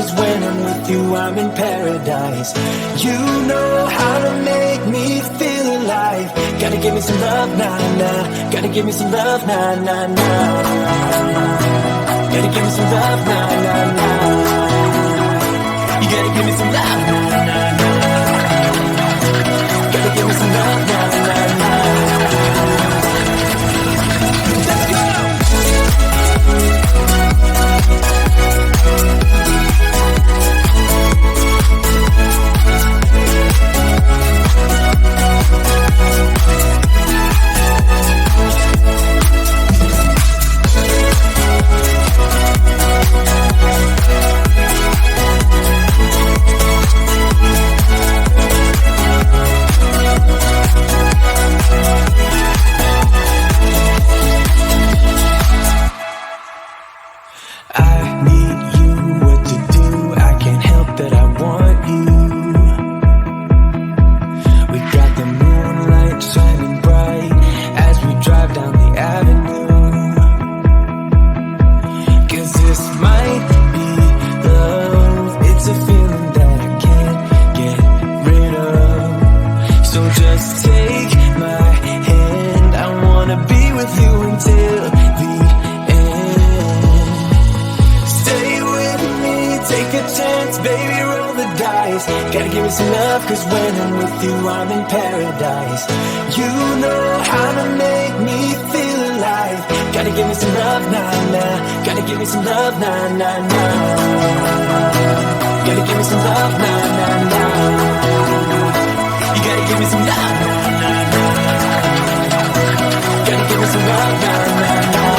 'cause when I'm with you I'm in paradise. You know how to make me feel alive. Gotta give me some love, nah, nah. Gotta give me some love, nah, nah, nah. Gotta give me some love, nah, nah, nah. You gotta give me some love, nah, nah, nah. Gotta give me some love, nah, nah, nah. Let's go! Gotta give me some love, 'cause when I'm with you I'm in paradise. You know how to make me feel alive. Gotta give me some love, nah, nah. Gotta give me some love, nah, nah, nah. Gotta give me some love, nah, nah, nah. You gotta give me some love, nah, nah, nah. Gotta give me some love, nah, nah, nah.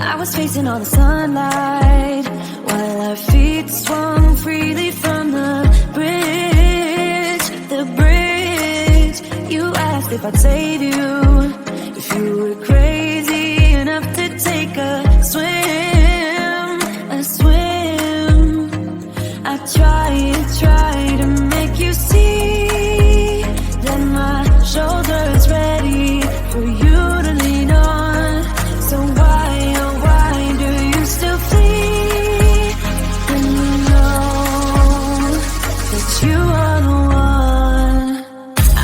I was facing all the sunlight while our feet swung freely from the bridge. The bridge. You asked if I'd save you, if you were crazy enough to take a swim, a swim. I tried to make you see that my shoulder's ready for you to lean on. So why, oh why do you still flee when you know that you are the one?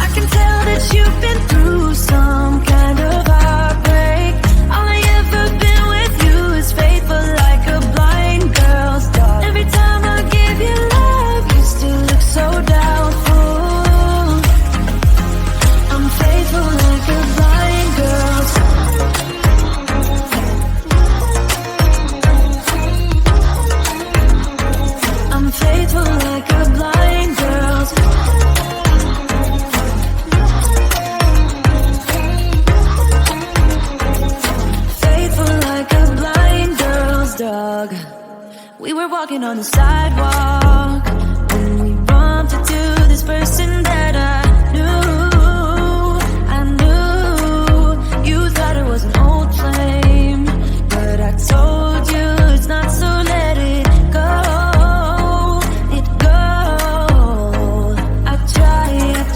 I can tell that you've been through some kind of heartbreak. All I ever been with you is faithful like a blind girl's dog. Every time I give you love, you still look so doubtful. I'm faithful like a blind girl's dog. I'm faithful like a blind girl's faithful like a blind girl's dog. We were walking on the sidewalk when we bumped into this person that I knew. You thought it was an old flame, but I told you it's not, so let it go. I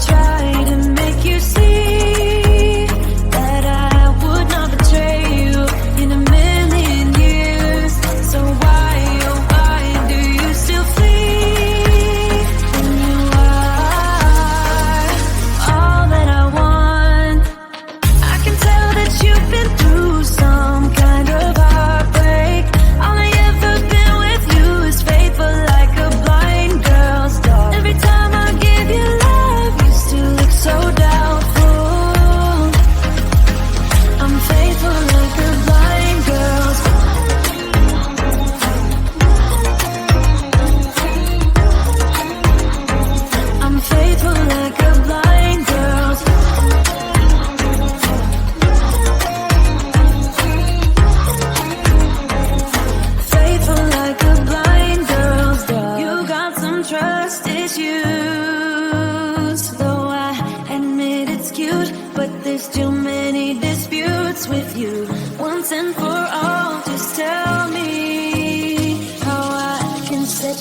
tried to make you see that I would not betray you in a million years. So why, oh why do you still flee when you are?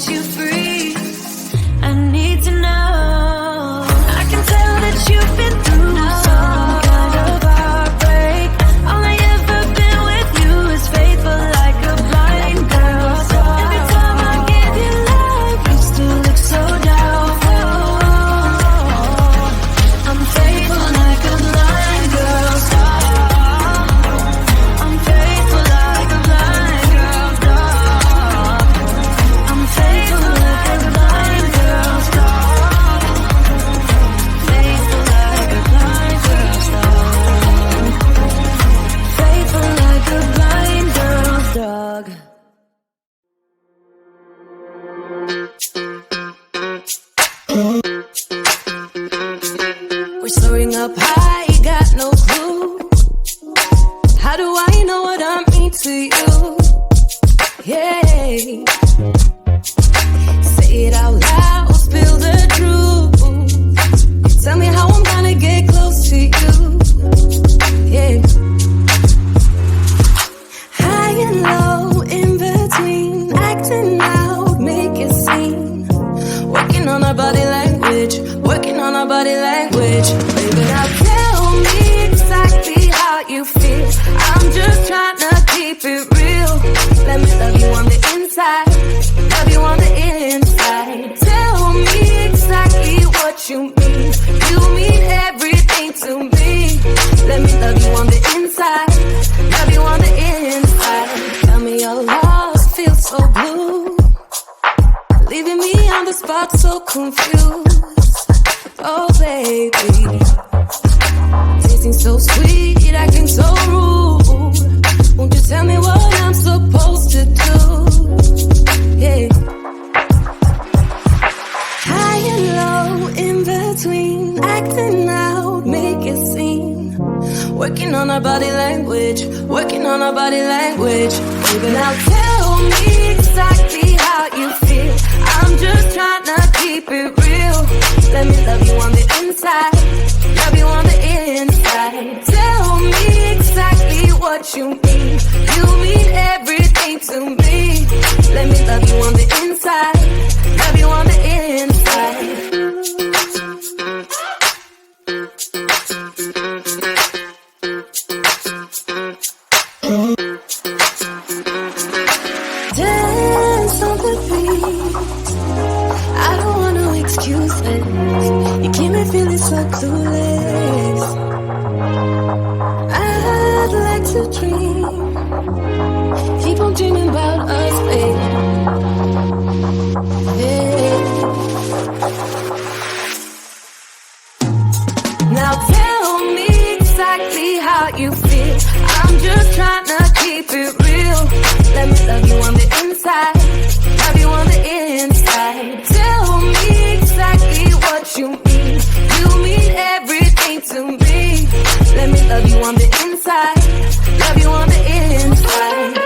you free. I need to know. I can tell that you've been through some kind of heartbreak. All I ever been with you is faithful like a blind girl. Every time I give you love, you still look so doubtful. I'm faithful like a blind girl. I'm faithful like a blind girl. I'm faithful like a blind girl. Faithful like a blind girl. Faithful like a blind girl's dog. We're soaring up high, got no clue. How do I know what I mean to you? Yeah. Say it out loud, spill the truth. Tell me how I'm gonna get close to you. Yeah. High and low, in between, acting out, make it seem. Working on our body language, working on our body language. Baby, now tell me exactly how you feel. I'm just trying to keep it real. Let me love you on the inside, love you on the inside. Tell me exactly what you mean. You mean everything to me. Let me love you on the inside, love you on the inside. Tell me you're lost, feel so blue. Leaving me on the spot so confused. Oh baby, tasting so sweet, acting so rude. Won't you tell me what I'm supposed to do? Yeah. High and low, in between, acting out, make it seem. Working on our body language, working on our body language. Baby, now tell me exactly how you feel. I'm just trying to keep it real. Let me love you on the inside, love you on the inside. Tell me exactly what you mean. You mean everything to me. Let me love you on the inside, love you on the inside. Dance on the beat. I don't want no excuses. You keep me feeling so clueless. I'd like to dream. Keep on dreaming about us, baby. Yeah. Now tell me exactly how you feel. I'm just trying to keep it real. Let me love you on the inside, love you on the inside. Tell me exactly what you mean. You mean everything to me. Let me love you on the inside, love you on the inside.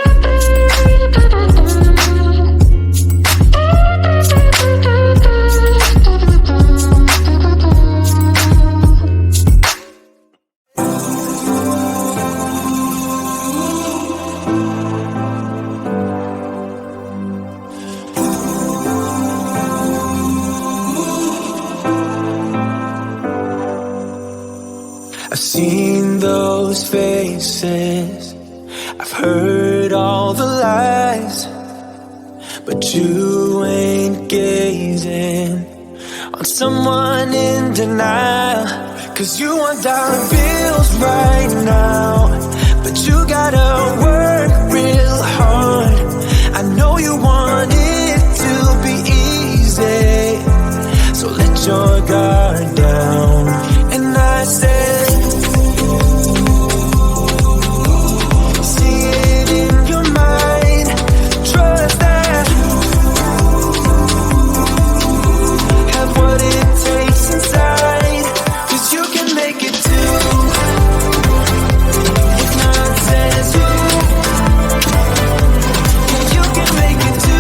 I've seen those faces, I've heard all the lies, but you ain't gazing on someone in denial. Cause you want dollar bills right now, but you gotta work real hard. I know you want it to be easy, so let your guard down. And I said, you can make it too.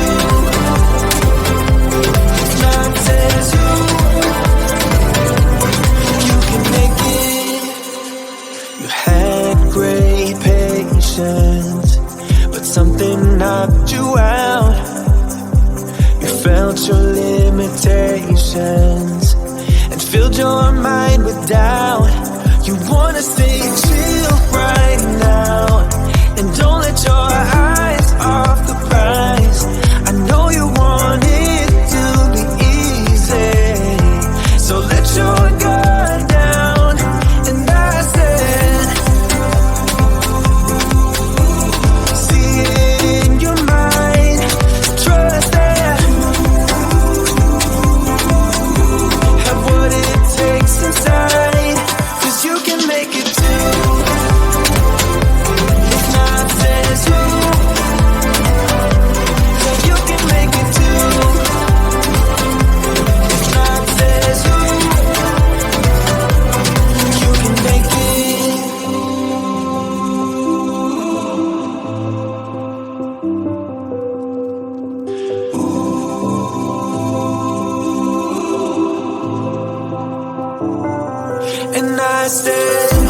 out your limitations and filled your mind with doubt. You wanna stay chill right now and don't let your eyes off the prize. I know you want it to be easy, so let your guard down. And I said, see it in your mind, trust that, have what it takes inside, 'cause you can make it too. If not says who, yeah, you can make it too. If not says who, you can make it. And I said